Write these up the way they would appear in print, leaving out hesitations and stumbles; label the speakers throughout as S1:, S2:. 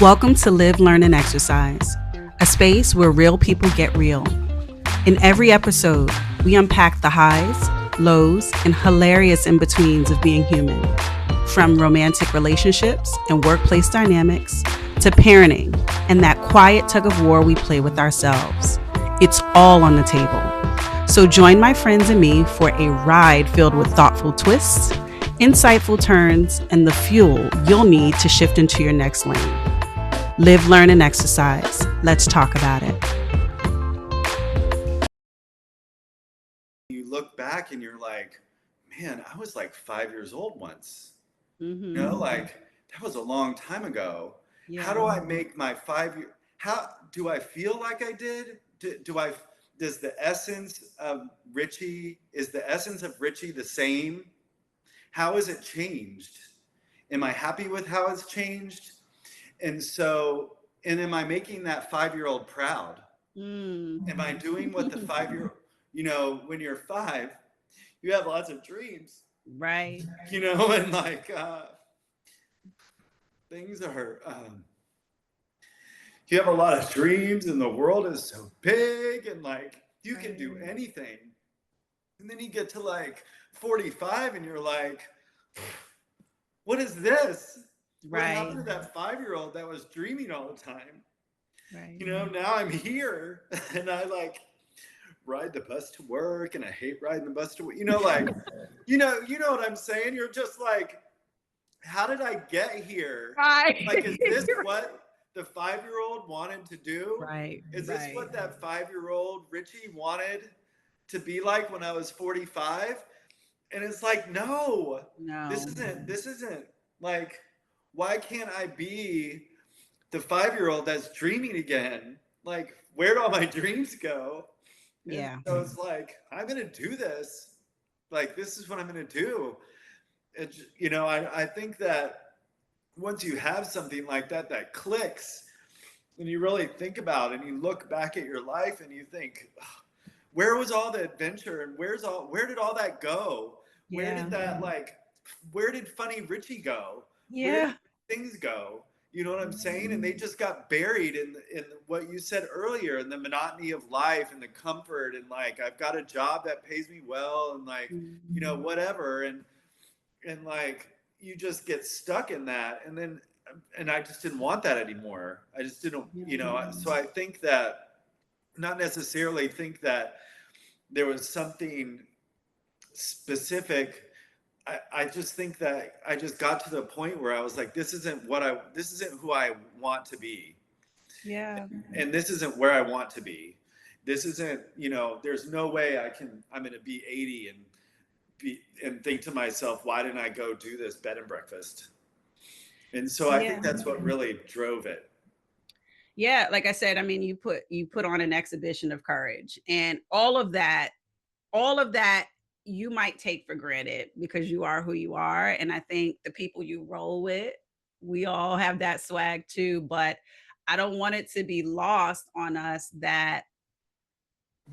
S1: Welcome to Live, Learn, and Exercise, a space where real people get real. In every episode, we unpack the highs, lows, and hilarious in betweens of being human. From romantic relationships and workplace dynamics to parenting and that quiet tug of war we play with ourselves. It's all on the table. So join my friends and me for a ride filled with thoughtful twists, insightful turns, and the fuel you'll need to shift into your next lane. Live, learn, and exercise. Let's talk about it.
S2: You look back and you're like, man, I was like 5 years old once.
S1: Mm-hmm.
S2: Like that was a long time ago.
S1: Yeah.
S2: How do I make my 5 year? How do I feel like I did? Does the essence of Richie, is the essence of Richie the same? How has it changed? Am I happy with how it's changed? And am I making that 5-year-old proud? Am I doing what the 5 year, when you're five, you have lots of dreams,
S1: Right.
S2: and like things are, you have a lot of dreams and the world is so big and like you can do anything. And then you get to like 45 and you're like, what is this? What happened to that 5-year-old that was dreaming all the time?
S1: Right.
S2: Now I'm here and I like ride the bus to work and I hate riding the bus to work. You know what I'm saying? You're just like, how did I get here?
S1: Right.
S2: Like, is this what the 5-year-old wanted to do?
S1: Right.
S2: Is this what that 5-year-old Richie wanted to be like when I was 45? And it's like, no. This isn't like, why can't I be the 5-year-old that's dreaming again? Like, where'd all my dreams go?
S1: Yeah.
S2: And so it's like, I'm going to do this. Like, this is what I'm going to do. It's, I think that once you have something like that clicks, and you really think about it and you look back at your life and you think, where was all the adventure and where did all that go?
S1: Yeah.
S2: Where did funny Richie go?
S1: Yeah.
S2: Where did things go? You know what I'm saying? And they just got buried in what you said earlier, in the monotony of life and the comfort and like, I've got a job that pays me well and like, whatever. And like, you just get stuck in that. And I just didn't want that anymore. I just didn't, so I think that, not necessarily think that there was something specific. I just think that I just got to the point where I was like, this isn't who I want to be.
S1: Yeah.
S2: And this isn't where I want to be. This isn't, there's no way I'm going to be 80 and think to myself, why didn't I go do this bed and breakfast? And so I think that's what really drove it.
S1: Yeah, like I said, I mean, you put on an exhibition of courage, and all of that you might take for granted because you are who you are. And I think the people you roll with, we all have that swag too, but I don't want it to be lost on us that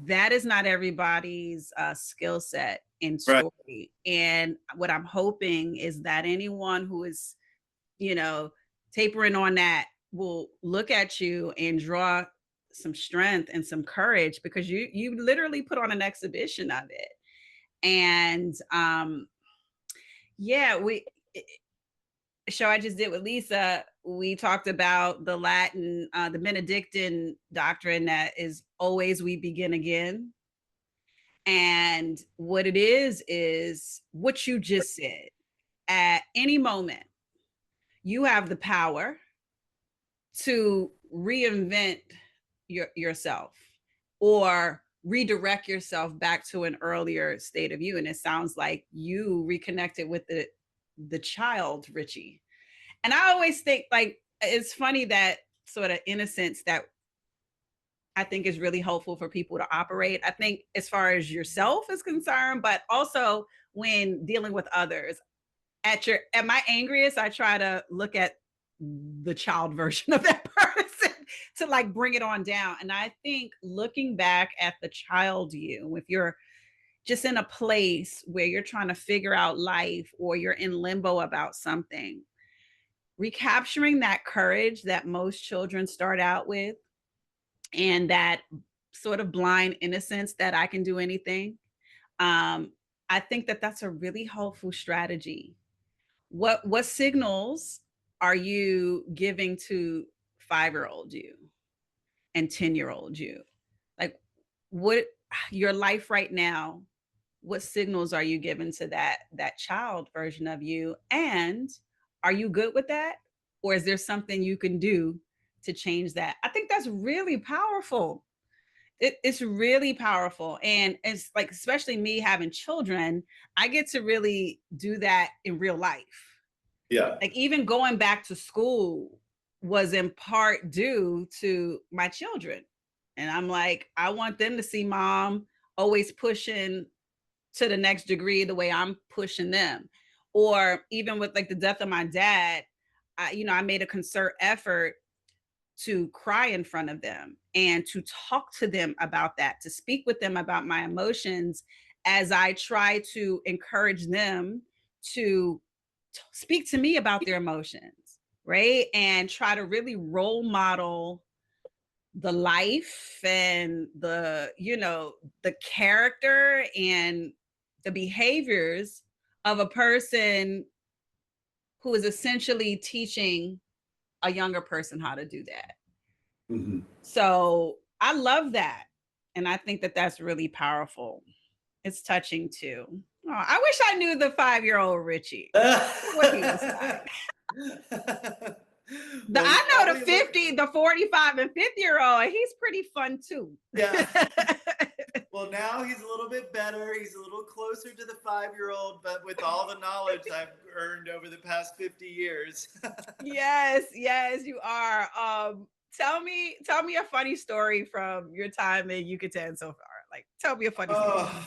S1: is not everybody's skill set and story. Right. And what I'm hoping is that anyone who is, tapering on that will look at you and draw some strength and some courage, because you literally put on an exhibition of it. And show I just did with Lisa, we talked about the Latin, the Benedictine doctrine that is always we begin again. And what it is what you just said. At any moment, you have the power to reinvent yourself or redirect yourself back to an earlier state of you. And it sounds like you reconnected with the child Richie. And I always think, like, it's funny that sort of innocence that I think is really helpful for people to operate. I think as far as yourself is concerned, but also when dealing with others. At my angriest, I try to look at the child version of that person to like bring it on down. And I think looking back at the child you, if you're just in a place where you're trying to figure out life or you're in limbo about something, recapturing that courage that most children start out with, and that sort of blind innocence that I can do anything. Um, I think that that's a really helpful strategy. What signals are you giving to 5-year-old you and 10-year-old you? Like, what your life right now, what signals are you giving to that child version of you? And are you good with that? Or is there something you can do to change that? I think that's really powerful. It's really powerful. And it's like, especially me having children, I get to really do that in real life.
S2: Yeah.
S1: Like, even going back to school was in part due to my children. And I'm like, I want them to see mom always pushing to the next degree the way I'm pushing them. Or even with like the death of my dad, I made a concerted effort to cry in front of them and to talk to them about that, to speak with them about my emotions, as I try to encourage them to speak to me about their emotions, right? And try to really role model the life and the character and the behaviors of a person who is essentially teaching a younger person how to do that.
S2: Mm-hmm.
S1: So I love that. And I think that that's really powerful. It's touching too. Oh, I wish I knew the 5-year-old Richie, what he was like.
S2: Well, you
S1: I know the
S2: probably look.
S1: 50, the 45 and 50-year-old, he's pretty fun too.
S2: Yeah. Well, now he's a little bit better. He's a little closer to the 5-year-old, but with all the knowledge I've earned over the past 50 years.
S1: Yes, yes, you are. Tell me a funny story from your time in Yucatan so far. Like, tell me a funny story.
S2: Oh,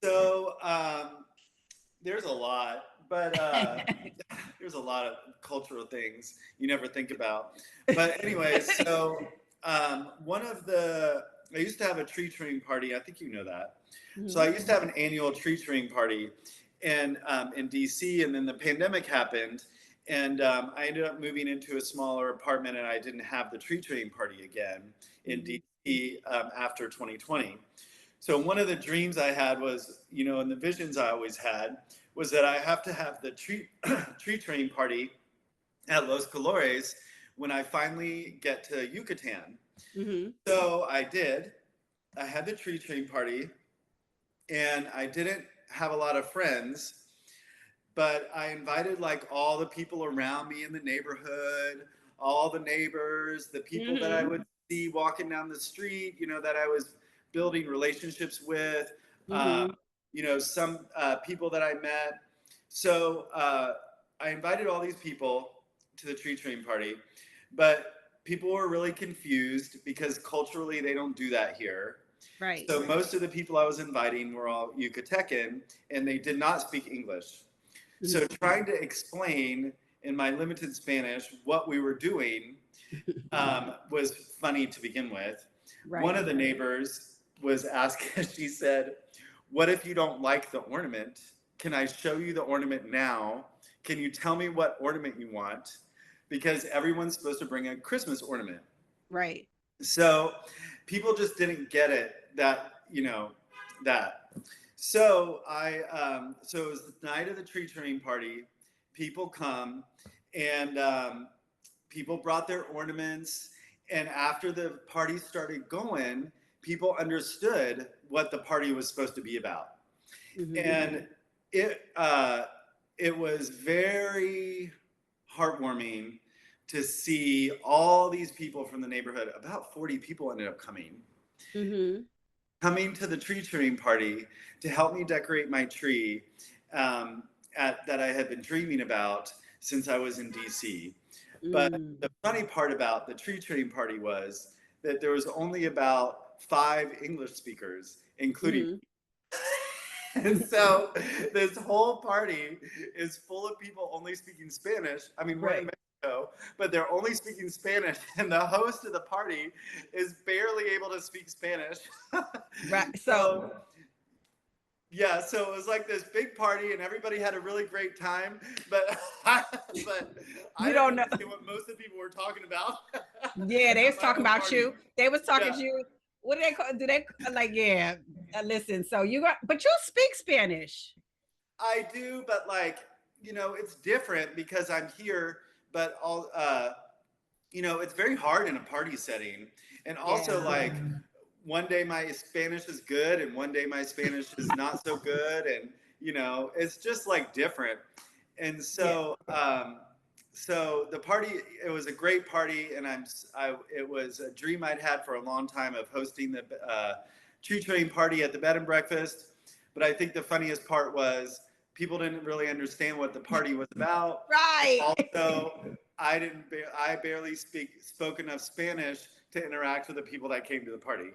S2: so there's a lot, but there's a lot of cultural things you never think about. But anyway, so I used to have a tree trimming party. I think you know that. So I
S1: Mhm.
S2: used to have an annual tree trimming party in DC, and then the pandemic happened, and I ended up moving into a smaller apartment, and I didn't have the tree trimming party again in
S1: Mhm.
S2: DC after 2020. So one of the dreams I had was, and the visions I always had was that I have to have the tree tree trimming party at Los Colores when I finally get to Yucatan.
S1: Mhm.
S2: So I did. I had the tree trimming party, and I didn't have a lot of friends, but I invited like all the people around me in the neighborhood, all the neighbors, the people that I
S1: Mhm.
S2: would see walking down the street, that I was building relationships with, uh,
S1: Mhm.
S2: some people that I met. So I invited all these people to the tree trimming party, but people were really confused because culturally they don't do that here.
S1: Right.
S2: So most of the people I was inviting were all Yucatecan, and they did not speak English. So
S1: Mhm.
S2: trying to explain in my limited Spanish what we were doing was funny to begin with. One
S1: Right.
S2: of the neighbors was asking, she said, "What if you don't like the ornament? Can I show you the ornament now? Can you tell me what ornament you want? Because everyone's supposed to bring a Christmas ornament."
S1: Right.
S2: So people just didn't get it that. So it was the night of the tree trimming party. People come, and people brought their ornaments. And after the party started going, people understood what the party was supposed to be about.
S1: Mhm.
S2: And it it was very heartwarming to see all these people from the neighborhood. About 40 people ended up
S1: Mhm.
S2: coming to the tree trimming party to help me decorate my tree um, that I had been dreaming about since I was in DC. But
S1: Mm.
S2: the funny part about the tree trimming party was that there was only about 5 English speakers, including.
S1: Mhm.
S2: And so this whole party is full of people only speaking Spanish. I mean, we're in
S1: Right.
S2: Mexico, but they're only speaking Spanish, and the host of the party is barely able to speak Spanish.
S1: Right. So,
S2: So yeah, so it was like this big party, and everybody had a really great time. But but I
S1: You
S2: didn't
S1: don't know.
S2: understand what most of the people were talking about.
S1: Yeah, they was
S2: At my
S1: talking
S2: home
S1: about
S2: party.
S1: you. They was talking
S2: Yeah,
S1: to you. What do they call? Do they like? Yeah. Listen. So you got, but you speak Spanish.
S2: I do, but like, it's different because I'm here, but it's very hard in a party setting. And also,
S1: Yeah.
S2: like, one day my Spanish is good and one day my Spanish is not so good. And, it's just like different. And
S1: Yeah.
S2: so the party, it was a great party. And it was a dream I'd had for a long time of hosting the tree train party at the bed and breakfast. But I think the funniest part was people didn't really understand what the party was about. And
S1: Right.
S2: also, I barely spoke enough Spanish to interact with the people that came to the party.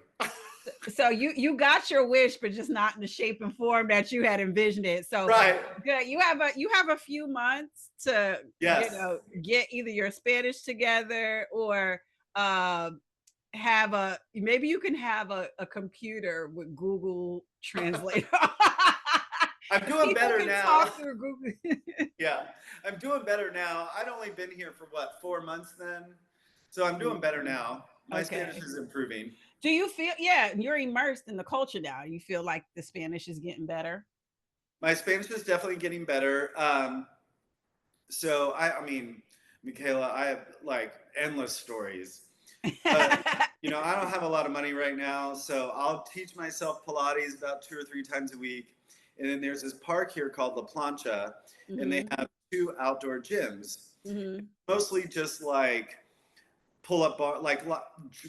S1: So you got your wish, but just not in the shape and form that you had envisioned it. So
S2: Right.
S1: good. You have a few months to
S2: Yes.
S1: get either your Spanish together or uh, have maybe you can have a computer with Google Translate.
S2: I'm doing
S1: People
S2: better
S1: can
S2: now.
S1: talk through Google.
S2: Yeah, I'm doing better now. I'd only been here for what, 4 months then? So I'm doing better now. My Spanish
S1: Okay.
S2: is improving.
S1: Do you feel, yeah, you're immersed in the culture now. You feel like the Spanish is getting better?
S2: My Spanish is definitely getting better. So I mean, Michaela, I have like endless stories. But I don't have a lot of money right now, so I'll teach myself Pilates about 2 or 3 times a week. And then there's this park here called La Plancha, and they
S1: Hmm.
S2: have 2 outdoor gyms.
S1: Hmm.
S2: Mostly just like pull up bar, like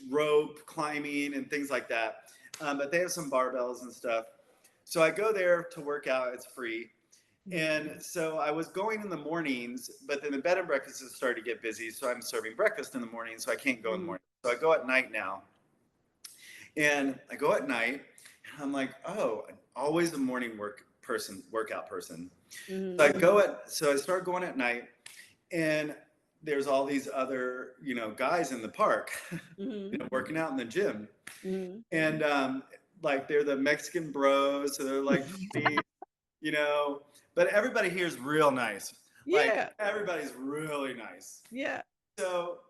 S2: rope climbing and things like that. But they have some barbells and stuff. So I go there to work out. It's free. And so I was going in the mornings, but then the bed and breakfast has started to get busy. So I'm serving breakfast in the morning, so I can't go in the
S1: Hmm.
S2: morning. So I go at night now. And I go at night, and I'm like, oh, always a morning workout person. So
S1: Hmm.
S2: so I start going at night, and there's all these other, guys in the park,
S1: Hmm.
S2: working out in the gym.
S1: Hmm.
S2: And like they're the Mexican bros, so they're like, you know, but everybody here is real nice. Like
S1: Yeah.
S2: everybody's really nice.
S1: Yeah.
S2: So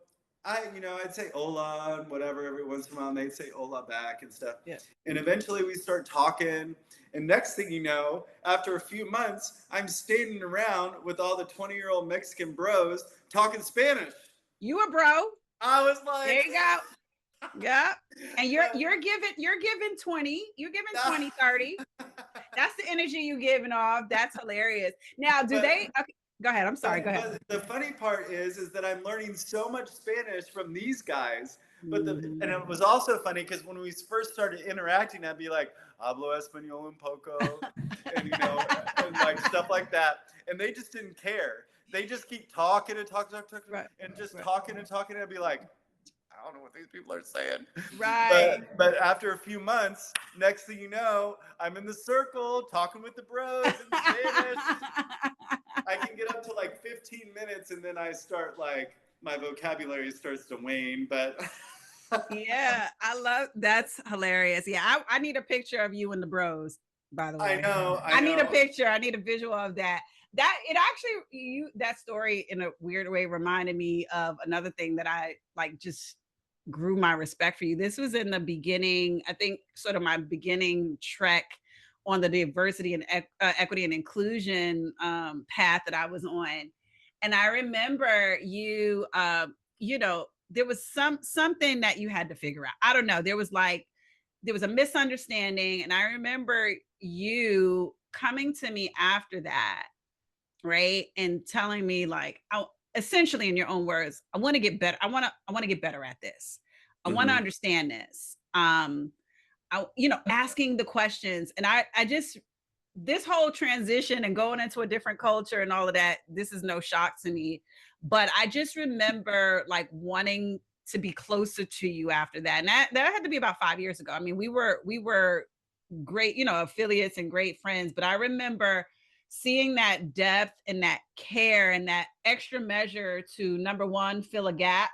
S2: I'd say hola and whatever every once in a while, and they'd say hola back and stuff.
S1: Yeah.
S2: And eventually we start talking. And next thing you know, after a few months, I'm standing around with all the 20-year-old Mexican bros talking Spanish.
S1: You a bro.
S2: I was
S1: There
S2: like,
S1: you go. Yeah. And you're giving 20. You're giving 20, 30. That's the energy you giving off. That's hilarious. Now, do
S2: but
S1: they okay, go ahead. I'm sorry. Go ahead.
S2: but the funny part is that I'm learning so much Spanish from these guys. And
S1: Mhm.
S2: it was also funny because when we first started interacting, I'd be like, "Hablo español un poco," and and like stuff like that, and they just didn't care. They just keep talking and talking,
S1: Right.
S2: and just
S1: Right.
S2: talking and talking. And I'd be like, I don't know what these people are saying.
S1: Right.
S2: But after a few months, next thing you know, I'm in the circle talking with the bros in Spanish. I can get up to like 15 minutes and then I start like my vocabulary starts to wane. But
S1: Yeah, I love that's hilarious. Yeah, I need a picture of you and the bros, by the
S2: I
S1: way.
S2: know, I
S1: I need a
S2: know.
S1: picture. I need a visual of that. That it actually that story in a weird way reminded me of another thing that I like just grew my respect for you. This was in the beginning, I think sort of my beginning trek on the diversity and equity and inclusion path that I was on. And I remember there was something that you had to figure out. I don't know. There was a misunderstanding, and I remember you coming to me after that, right, and telling me like, essentially in your own words, I want to get better. I want to get better at this. I want to
S2: Mhm.
S1: understand this. Asking the questions, and I just this whole transition and going into a different culture and all of that, this is no shock to me. But I just remember like wanting to be closer to you after that. And that had to be about 5 years ago. I mean, we were great, affiliates and great friends. But I remember seeing that depth and that care and that extra measure to, number one, fill a gap,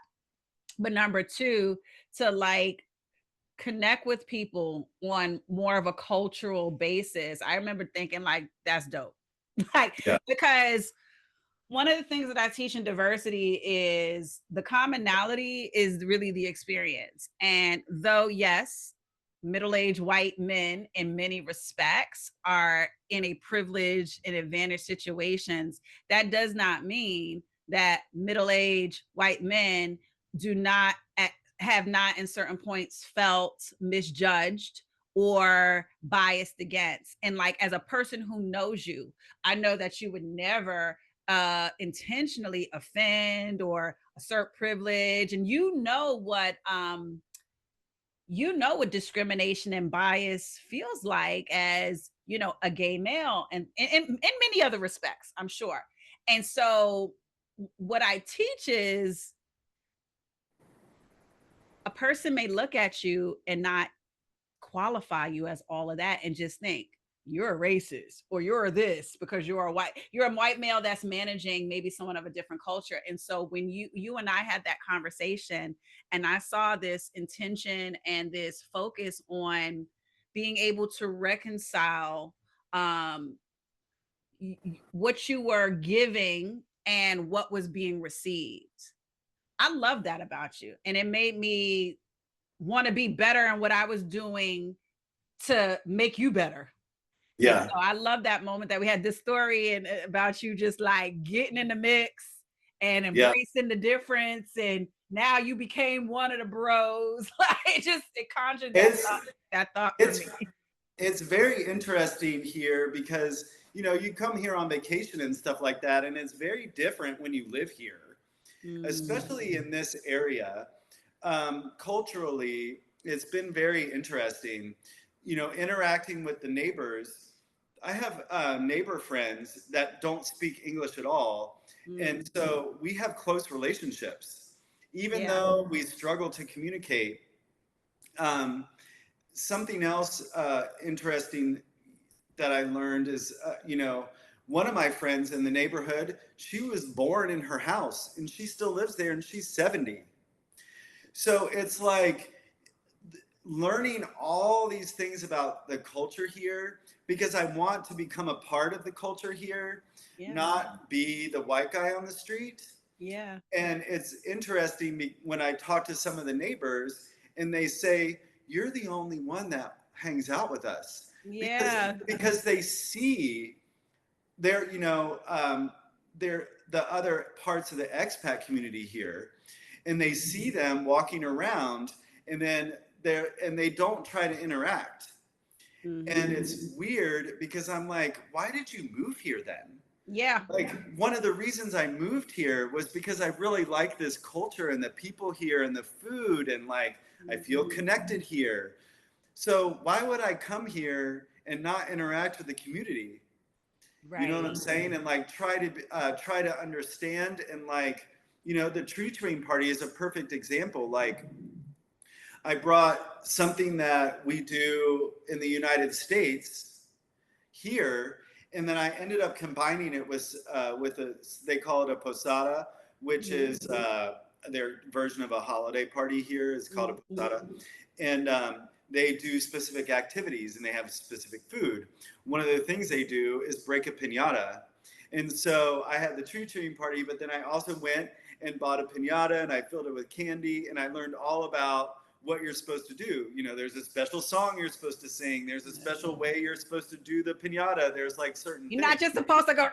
S1: but number two, to like connect with people on more of a cultural basis. I remember thinking like that's dope. Like
S2: Yeah.
S1: because one of the things that I teach in diversity is the commonality is really the experience. And though, yes, middle-aged white men in many respects are in a privileged and advantaged situations, that does not mean that middle-aged white men do not have not in certain points felt misjudged or biased against. And like, as a person who knows you, I know that you would never intentionally offend or assert privilege. And you know what discrimination and bias feels like as, you know, a gay male, and in many other respects, I'm sure. And so what I teach is, a person may look at you and not qualify you as all of that and just think you're a racist or you're this because you're a white male that's managing maybe someone of a different culture. And so when you and I had that conversation, and I saw this intention and this focus on being able to reconcile um what you were giving and what was being received, I love that about you. And it made me want to be better in what I was doing to make you better. And
S2: Yeah.
S1: so I love that moment that we had this story and about you just like getting in the mix and
S2: Yeah.
S1: embracing the difference. And now you became one of the bros. Like, it conjured that
S2: It's
S1: that thought for
S2: it's
S1: me.
S2: it's very interesting here because you come here on vacation and stuff like that, and it's very different when you live here,
S1: Mm,
S2: especially in this area. Culturally, it's been very interesting. Interacting with the neighbors. I have neighbor friends that don't speak English at all, and
S1: mm,
S2: so we have close relationships, even
S1: yeah.
S2: though we struggle to communicate. Um, Something else interesting that I learned is, one of my friends in the neighborhood, she was born in her house and she still lives there and she's 70. So it's like learning all these things about the culture here because I want to become a part of the culture here,
S1: Yeah.
S2: not be the white guy on the street.
S1: Yeah.
S2: And it's interesting when I talk to some of the neighbors and they say, "You're the only one that hangs out with us," because
S1: Yeah.
S2: because they see they're they're the other parts of the expat community here, and they see them walking around, and then they don't try to interact, and
S1: Mm-hmm.
S2: it's weird because I'm like, why did you move here then?
S1: Yeah.
S2: Like, one of the reasons I moved here was because I really like this culture and the people here and the food, and like I feel
S1: Mm-hmm.
S2: connected here. So why would I come here and not interact with the community? You know what I'm
S1: Right.
S2: saying? And like try to understand, and like the tree train party is a perfect example. Like, I brought something that we do in the United States here, and then I ended up combining it with a, they call it a posada, which
S1: Mm-hmm.
S2: is their version of a holiday party here is called a
S1: Mm-hmm.
S2: posada, and they do specific activities and they have specific food. One of the things they do is break a pinata, and so I had the tree trimming party, but then I also went and bought a pinata and I filled it with candy, and I learned all about what you're supposed to do. There's a special song you're supposed to sing. There's a special way you're supposed to do the pinata. There's like certain
S1: You're not
S2: things.
S1: just supposed to go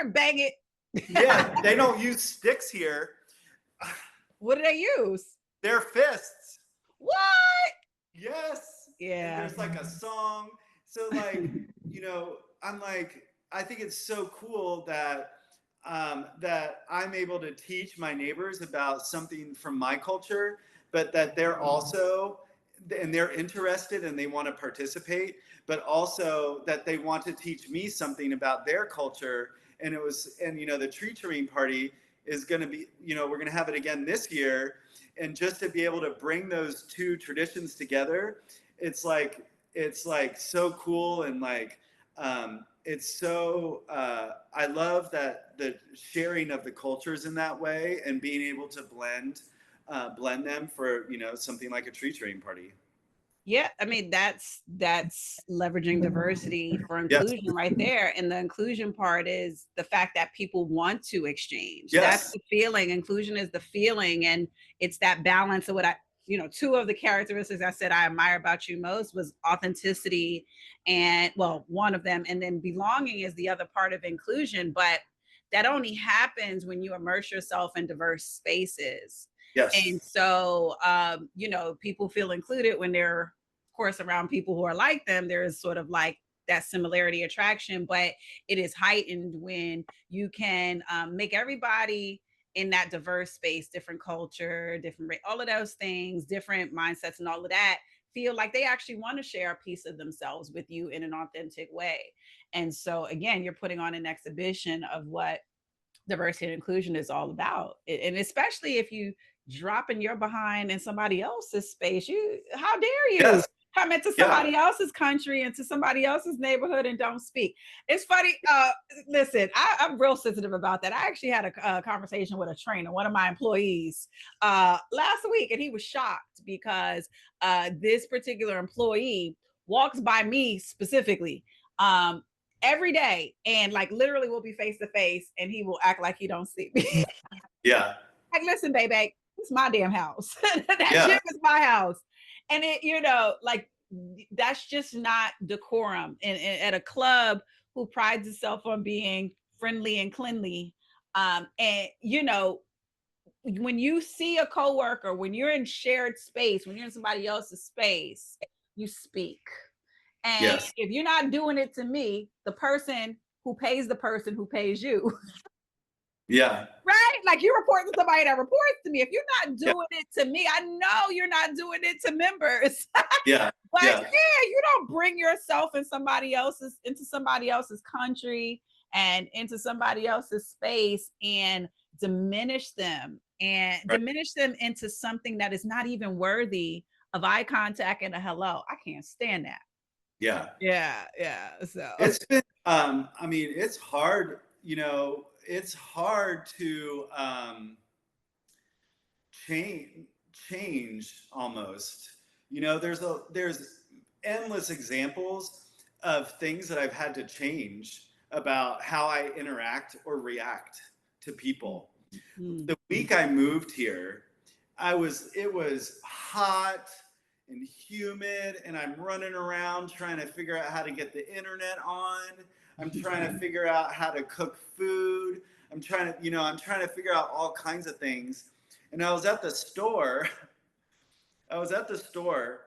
S1: bang it.
S2: Yeah, they don't use sticks here.
S1: What do they use?
S2: They're fists.
S1: What?
S2: Yes. And
S1: Yeah.
S2: there's like a song. So like, I'm like, I think it's so cool that I'm able to teach my neighbors about something from my culture, but that they're also, and they're interested and they want to participate, but also that they want to teach me something about their culture. And the tree trimming party is going to be, we're going to have it again this year. And just to be able to bring those two traditions together, it's like so cool. And like, it's so I love that the sharing of the cultures in that way and being able to blend them for something like a tree trimming party.
S1: Yeah, I mean that's leveraging diversity for
S2: Yes.
S1: inclusion right there. And the inclusion part is the fact that people want to exchange. That's
S2: Yes.
S1: the feeling. Inclusion is the feeling, and it's that balance of what I, two of the characteristics I said I admire about you most was authenticity, and well, one of them, and then belonging is the other part of inclusion. But that only happens when you immerse yourself in diverse spaces. And
S2: Yes.
S1: so, people feel included when they're, of course, around people who are like them. There is sort of like that similarity attraction, but it is heightened when you can make everybody in that diverse space, different culture, different, all of those things, different mindsets, and all of that feel like they actually want to share a piece of themselves with you in an authentic way. And so, again, you're putting on an exhibition of what diversity and inclusion is all about. And especially if you dropping your behind in somebody else's space, how dare you
S2: Yes.
S1: come into
S2: Yeah.
S1: somebody else's country, into somebody else's neighborhood, and don't speak. It's funny. Listen, I'm real sensitive about that. I actually had a conversation with a trainer, one of my employees, last week, and he was shocked because this particular employee walks by me specifically. Every day, and like literally we'll be face to face, and he will act like he don't see me.
S2: Yeah.
S1: Like, listen, baby, it's my damn house. That
S2: Yeah.
S1: gym is my house. And it, like, that's just not decorum. And at a club who prides itself on being friendly and cleanly, and when you see a coworker, when you're in shared space, when you're in somebody else's space, you speak. And
S2: Yes.
S1: if you're not doing it to me, the person the person who pays you,
S2: Yeah.
S1: right? Like, you report to somebody that reports to me. If you're not
S2: Yeah.
S1: doing it to me, I know you're not doing it to members.
S2: Yeah.
S1: But
S2: Yeah.
S1: yeah, you don't bring yourself into somebody else's country and into somebody else's space and diminish them
S2: Right.
S1: into something that is not even worthy of eye contact and a hello. I can't stand that.
S2: Yeah.
S1: Yeah, yeah. So
S2: It's been, I mean, it's hard, it's hard to change, change almost. There's endless examples of things that I've had to change about how I interact or react to people.
S1: mm,
S2: The week I moved here, it was hot and humid, and I'm running around trying to figure out how to get the internet on. I'm trying to figure out how to cook food. I'm trying to figure out all kinds of things. And I was at the store. I was at the store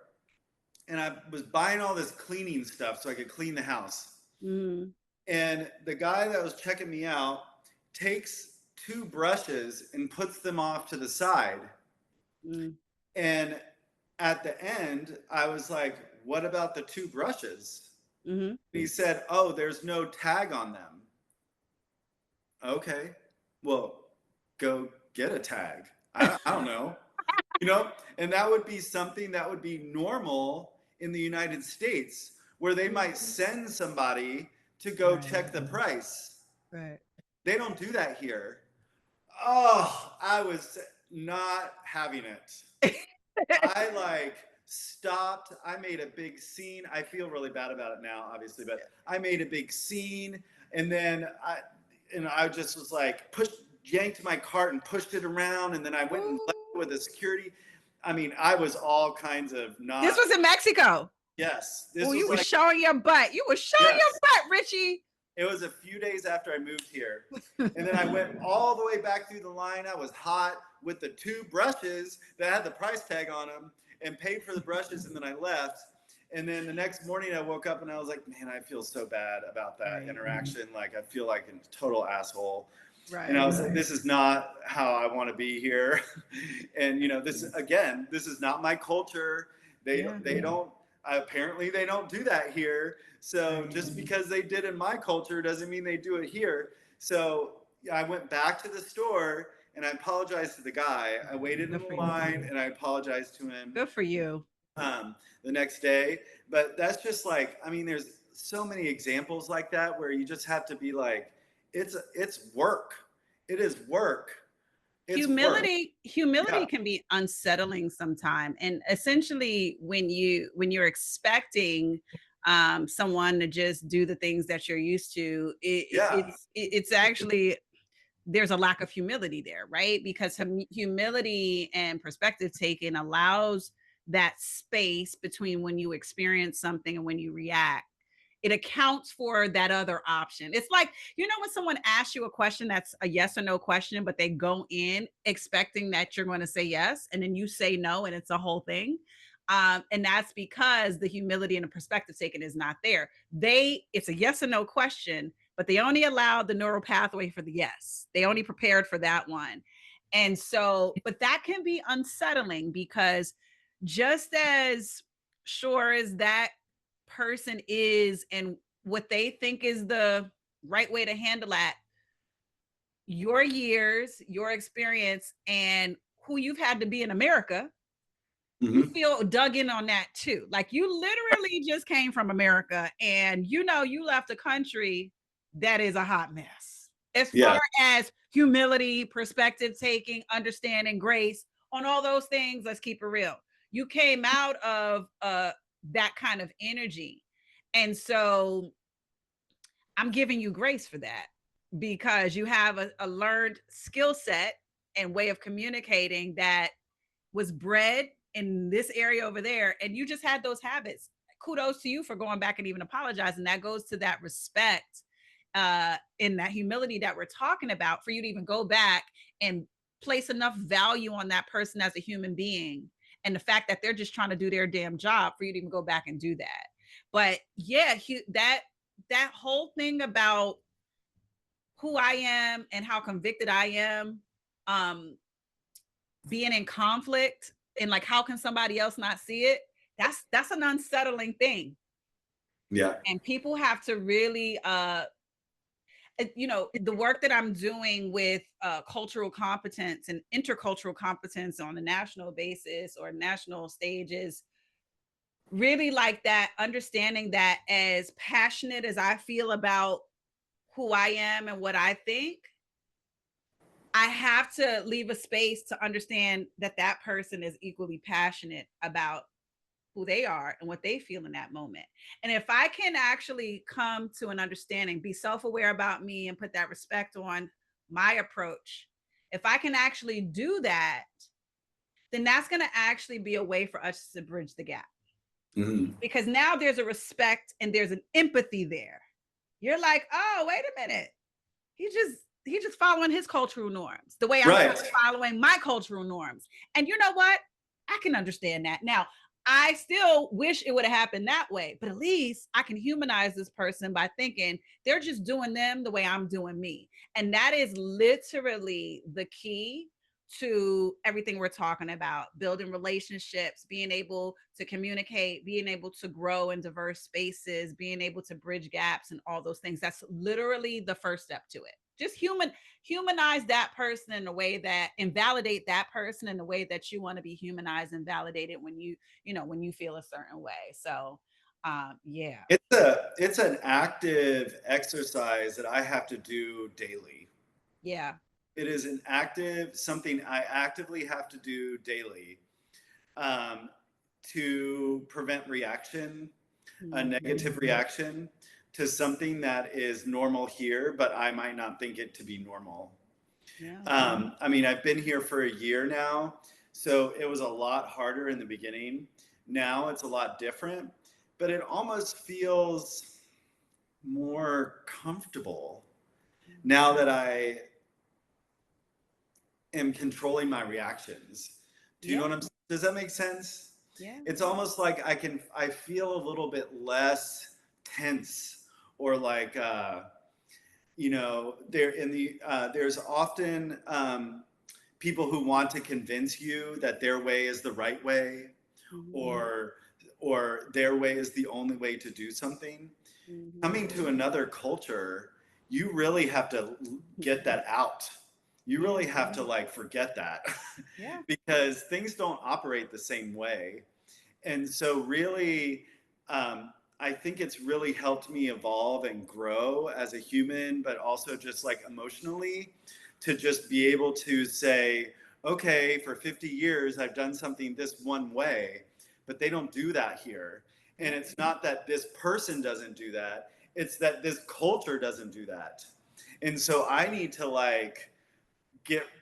S2: and I was buying all this cleaning stuff so I could clean the house.
S1: mm,
S2: And the guy that was checking me out takes two brushes and puts them off to the side.
S1: mm,
S2: And at the end, I was like, what about the two brushes?
S1: mm-hmm.
S2: And he said, oh, there's no tag on them. Okay, well, go get a tag. I don't know. And that would be something that would be normal in the United States, where they might send somebody to go check the price.
S1: Right.
S2: They don't do that here. Oh, I was not having it. I like stopped. I made a big scene. I feel really bad about it now, obviously, but I made a big scene, and then I just was like yanked my cart and pushed it around, and then I went and left with the security. I mean, I was all kinds of
S1: This
S2: not.
S1: was in Mexico.
S2: Yes, this
S1: Oh,
S2: was
S1: you were
S2: like
S1: showing your butt. You were showing
S2: yes.
S1: your butt, Richie.
S2: It was a few days after I moved here. And then I went all the way back through the line. I was hot with the two brushes that had the price tag on them and paid for the brushes. And then I left. And then the next morning I woke up and I was like, man, I feel so bad about that interaction. Like, I feel like a total asshole. And I was like, this is not how I want to be here. And, this is not my culture. They don't, apparently they don't do that here. So just because they did in my culture doesn't mean they do it here. So I went back to the store and I apologized to the guy. I waited in the line and I apologized to him.
S1: Good for you.
S2: The next day. But that's just like, I mean, there's so many examples like that where you just have to be like, it's work. It is work. it's work.
S1: Humility
S2: Yeah.
S1: can be unsettling sometimes, and essentially when you're expecting someone to just do the things that you're used to,
S2: Yeah.
S1: it's actually, there's a lack of humility there, right? Because humility and perspective taking allows that space between when you experience something and when you react. It accounts for that other option. It's like, when someone asks you a question that's a yes or no question, but they go in expecting that you're going to say yes, and then you say no, and it's a whole thing. And that's because the humility and the perspective taken is not there. It's a yes or no question, but they only allowed the neural pathway for the yes. They only prepared for that one. And so, but that can be unsettling because just as sure as that person is and what they think is the right way to handle that, your years, your experience, and who you've had to be in America, you
S2: Hmm.
S1: feel dug in on that too. Like you literally just came from America and you left a country that is a hot mess. As far
S2: Yeah.
S1: as humility, perspective taking, understanding, grace, on all those things, let's keep it real. You came out of that kind of energy. And so I'm giving you grace for that because you have a learned skill set and way of communicating that was bred in this area over there, and you just had those habits. Kudos to you for going back and even apologizing. That goes to that respect in that humility that we're talking about, for you to even go back and place enough value on that person as a human being, and the fact that they're just trying to do their damn job, for you to even go back and do that. But yeah, that whole thing about who I am and how convicted I am, um, being in conflict, and like how can somebody else not see it, that's an unsettling thing.
S2: Yeah.
S1: And people have to really the work that I'm doing with cultural competence and intercultural competence on a national basis or national stages, really like that, understanding that as passionate as I feel about who I am and what I think, I have to leave a space to understand that that person is equally passionate about who they are and what they feel in that moment. And if I can actually come to an understanding, be self aware about me, and put that respect on my approach, if I can actually do that, then that's going to actually be a way for us to bridge the gap.
S2: Hmm.
S1: Because now there's a respect and there's an empathy there. You're like, oh, wait a minute. He's just following his cultural norms the way I'm
S2: Right.
S1: following my cultural norms. And you know what? I can understand that. Now, I still wish it would have happened that way, but at least I can humanize this person by thinking they're just doing them the way I'm doing me. And that is literally the key to everything we're talking about: building relationships, being able to communicate, being able to grow in diverse spaces, being able to bridge gaps, and all those things. That's literally the first step to it. Just humanize that person in a way that, and validate that person in the way that you want to be humanized and validated when when you feel a certain way. So yeah.
S2: It's an active exercise that I have to do daily.
S1: Yeah.
S2: It is something I actively have to do daily, um, to prevent reaction, a
S1: Mhm.
S2: negative reaction to something that is normal here, but I might not think it to be normal.
S1: Yeah.
S2: I mean, I've been here for a year now, so it was a lot harder in the beginning. Now it's a lot different, but it almost feels more comfortable now that I am controlling my reactions. Do you know
S1: Yeah.
S2: what I'm saying? Does that make sense?
S1: Yeah.
S2: It's almost like I feel a little bit less tense, or like, there's often people who want to convince you that their way is the right way,
S1: Mhm.
S2: or or their way is the only way to do something.
S1: Mhm.
S2: Coming to another culture, you really have to get that out. You
S1: Yeah.
S2: really have to like forget that,
S1: Yeah.
S2: because things don't operate the same way. And so really, I think it's really helped me evolve and grow as a human, but also just like emotionally, to just be able to say, okay, for 50 years, I've done something this one way, but they don't do that here. And it's not that this person doesn't do that, it's that this culture doesn't do that. And so I need to like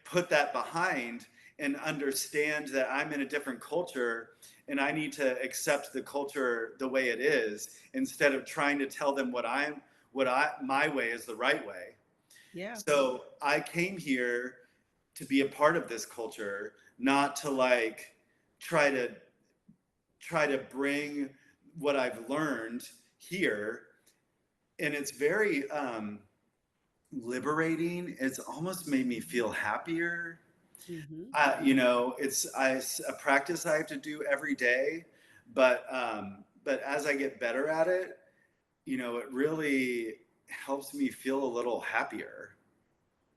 S2: put that behind and understand that I'm in a different culture and I need to accept the culture the way it is instead of trying to tell them my way is the right way.
S1: Yeah.
S2: So I came here to be a part of this culture, not to like try to try to bring what I've learned here. And it's very liberating. It's almost made me feel happier.
S1: Mm-hmm.
S2: You know, it's a practice I have to do every day, but as I get better at it, you know, it really helps me feel a little happier.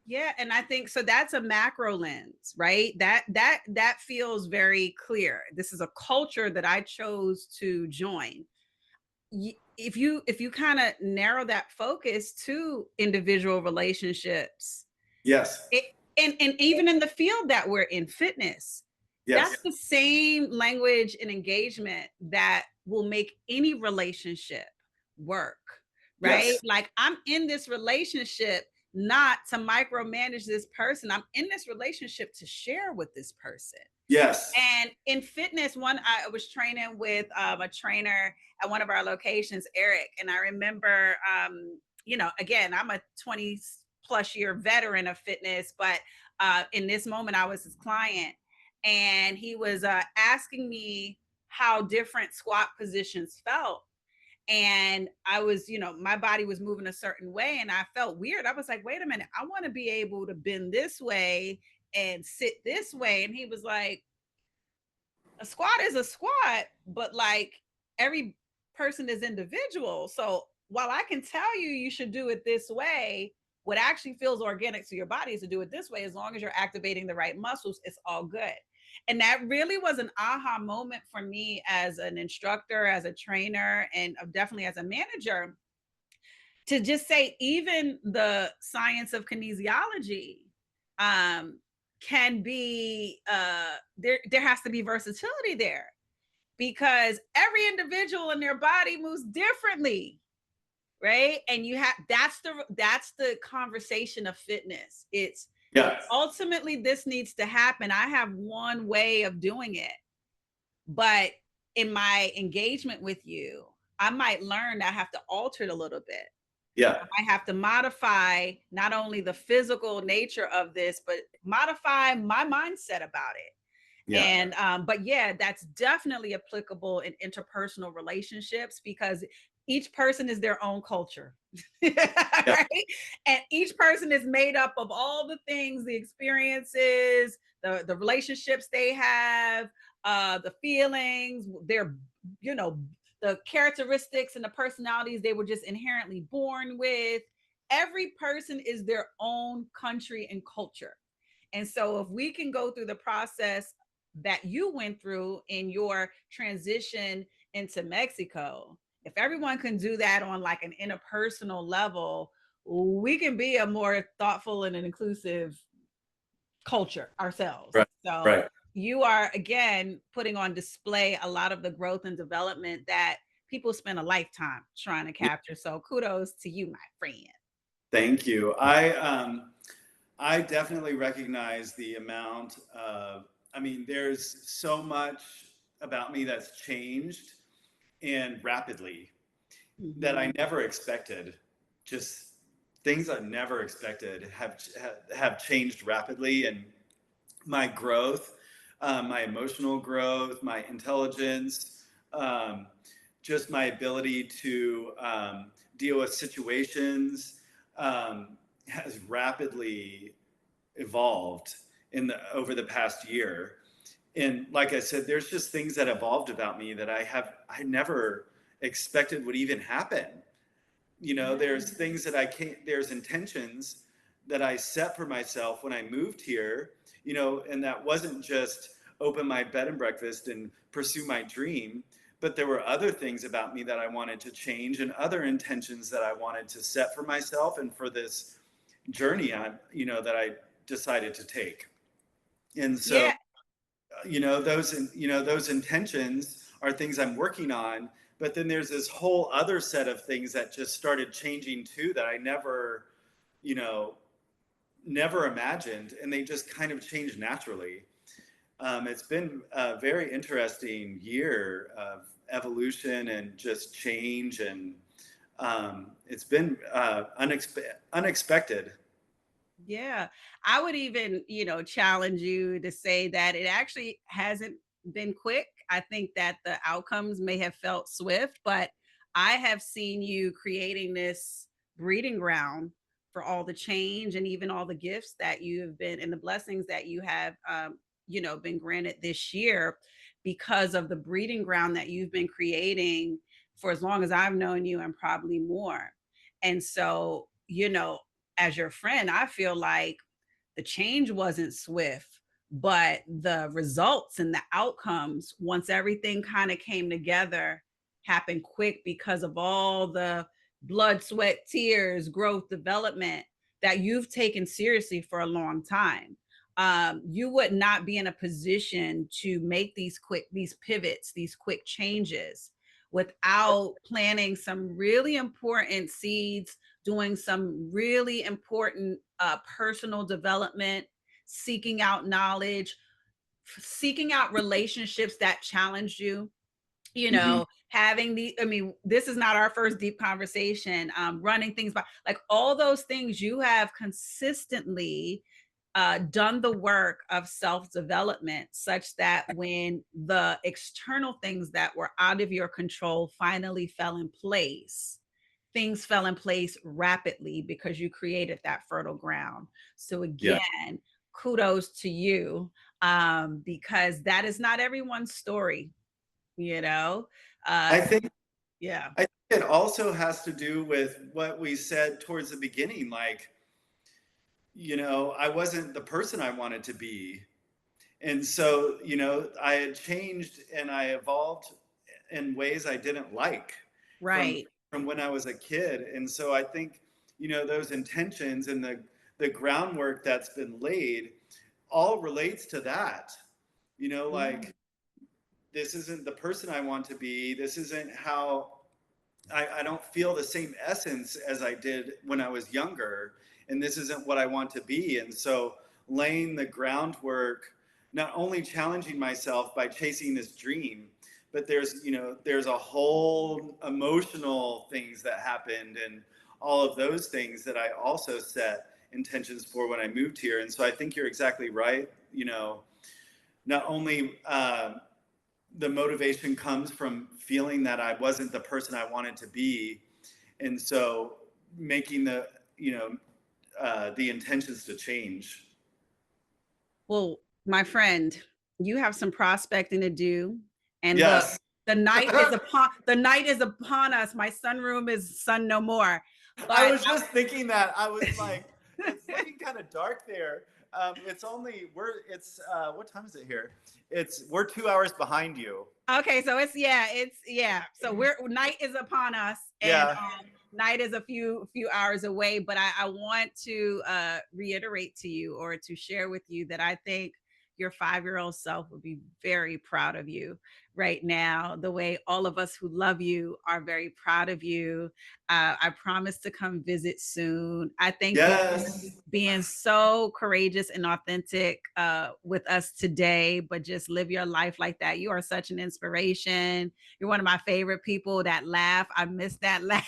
S1: Yeah, and I think so that's a macro lens, right? That feels very clear. This is a culture that I chose to join. If you kind of narrow that focus to individual relationships,
S2: Yes.
S1: it, and even in the field that we're in, fitness, that's
S2: Yes.
S1: the same language and engagement that will make any relationship work, right?
S2: Yes.
S1: Like I'm in this relationship not to micromanage this person. I'm in this relationship to share with this person.
S2: Yes.
S1: And in fitness, I was training with a trainer at one of our locations, Eric. And I remember, again, I'm a 20 plus year veteran of fitness, but in this moment, I was his client. And he was asking me how different squat positions felt. And I was, my body was moving a certain way and I felt weird. I was like, wait a minute, I want to be able to bend this way and sit this way. And he was like, a squat is a squat, but like every person is individual. So while I can tell you you should do it this way, what actually feels organic to your body is to do it this way. As long as you're activating the right muscles, it's all good. And that really was an aha moment for me as an instructor, as a trainer, and definitely as a manager, to just say even the science of kinesiology um, can be there has to be versatility there because every individual in their body moves differently, right? And you have that's the conversation of fitness. It's
S2: Yeah.
S1: ultimately this needs to happen. I have one way of doing it, but in my engagement with you, I might learn that I have to alter it a little bit.
S2: Yeah.
S1: I have to modify not only the physical nature of this, but modify my mindset about it.
S2: Yeah.
S1: And but yeah, that's definitely applicable in interpersonal relationships because each person is their own culture.
S2: Yeah.
S1: Right? And each person is made up of all the things, the experiences, the relationships they have, the feelings, their, you know, the characteristics and the personalities they were just inherently born with. Every person is their own country and culture. And so if we can go through the process that you went through in your transition into Mexico, if everyone can do that on like an interpersonal level, we can be a more thoughtful and an inclusive culture ourselves.
S2: Right.
S1: So
S2: Right.
S1: you are again putting on display a lot of the growth and development that people spend a lifetime trying to capture. So kudos to you, my friend.
S2: Thank you. I definitely recognize the amount of, I mean, there's so much about me that's changed and rapidly that I
S1: Mm-hmm.
S2: never expected. Just things I never expected have changed rapidly, and my growth, my emotional growth, my intelligence, um, just my ability to deal with situations has rapidly evolved over the past year. And like I said, there's just things that evolved about me that I never expected would even happen. You know,
S1: Yeah.
S2: there's things that I can't, there's intentions that I set for myself when I moved here, you know, and that wasn't just open my bed and breakfast and pursue my dream, but there were other things about me that I wanted to change and other intentions that I wanted to set for myself and for this journey decided to take. And so,
S1: Yeah.
S2: those intentions are things I'm working on, but then there's this whole other set of things that just started changing too that I you know, never imagined, and they just kind of changed naturally. It's been a very interesting year of evolution and just change, and it's been unexpected.
S1: Yeah. I would even, challenge you to say that it actually hasn't been quick. I think that the outcomes may have felt swift, but I have seen you creating this breeding ground for all the change and even all the gifts that you have been and the blessings that you have, been granted this year because of the breeding ground that you've been creating for as long as I've known you and probably more. And so, as your friend, I feel like the change wasn't swift, but the results and the outcomes, once everything kind of came together, happened quick because of all the blood, sweat, tears, growth, development that you've taken seriously for a long time. You would not be in a position to make these pivots, these quick changes without planting some really important seeds, doing some really important personal development, seeking out knowledge, seeking out relationships that challenge you.
S2: Hmm.
S1: Having this is not our first deep conversation. Running things by, like, all those things you have consistently done the work of self development, such that when the external things that were out of your control finally fell in place, things fell in place rapidly because you created that fertile ground. So
S2: Yeah,
S1: again, kudos to you, because that is not everyone's story, you know.
S2: I
S1: Uh,
S2: think
S1: yeah,
S2: I think it also has to do with what we said towards the beginning. Like, I wasn't the person I wanted to be. And so, I had changed and I evolved in ways I didn't like from
S1: right.
S2: from when I was a kid. And so I think, those intentions and the groundwork that's been laid all relates to that.
S1: Yeah.
S2: Like, this isn't the person I want to be. This isn't how I don't feel the same essence as I did when I was younger, and this isn't what I want to be. And so, laying the groundwork, not only challenging myself by chasing this dream, but there's a whole emotional things that happened and all of those things that I also set intentions for when I moved here. And so I think you're exactly right. Not only the motivation comes from feeling that I wasn't the person I wanted to be, and so making the intentions to change.
S1: Well, my friend, you have some prospecting to do, and
S2: Yes.
S1: the night is upon us. My sunroom is sun no more.
S2: I
S1: But
S2: was just thinking that. I was like, it's looking kind of dark there. It's what time is it here? We're 2 hours behind you.
S1: okay, so it's so we're night is upon us, and
S2: Yeah.
S1: night is a few hours away. But I want to reiterate to you, or to share with you, that I think your 5-year-old self would be very proud of you right now, the way all of us who love you are very proud of you. I promise to come visit soon. I thank you for
S2: Yes.
S1: being so courageous and authentic with us today, but just live your life like that. You are such an inspiration. You're one of my favorite people. That laugh, I miss that laugh.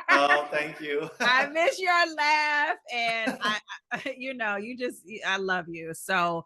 S2: Oh, thank you.
S1: I miss your laugh, and I love you. So,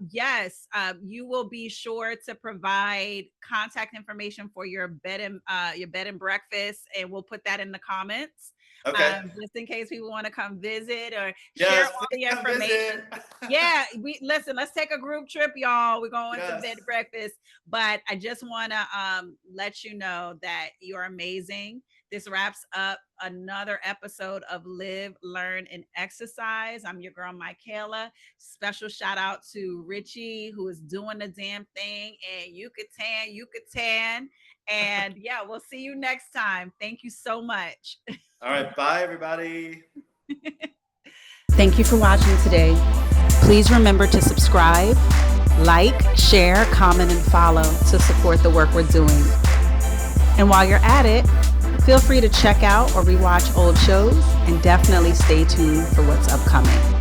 S1: yes, you will be sure to provide contact information for your bed and breakfast, and we'll put that in the comments,
S2: Okay.
S1: just in case people want to come visit or share
S2: Yes,
S1: all
S2: please
S1: the
S2: come
S1: information.
S2: visit.
S1: Yeah, we listen. Let's take a group trip, y'all. We're going to bed
S2: Yes.
S1: and breakfast, but I just want to let you know that you're amazing. This wraps up another episode of Live, Learn, and Exercise. I'm your girl, Michaela. Special shout out to Richie, who is doing the damn thing. And you could tan, you could tan. And yeah, we'll see you next time. Thank you so much.
S2: All right. Bye, everybody.
S1: Thank you for watching today. Please remember to subscribe, like, share, comment, and follow to support the work we're doing. And while you're at it, feel free to check out or rewatch old shows, and definitely stay tuned for what's upcoming.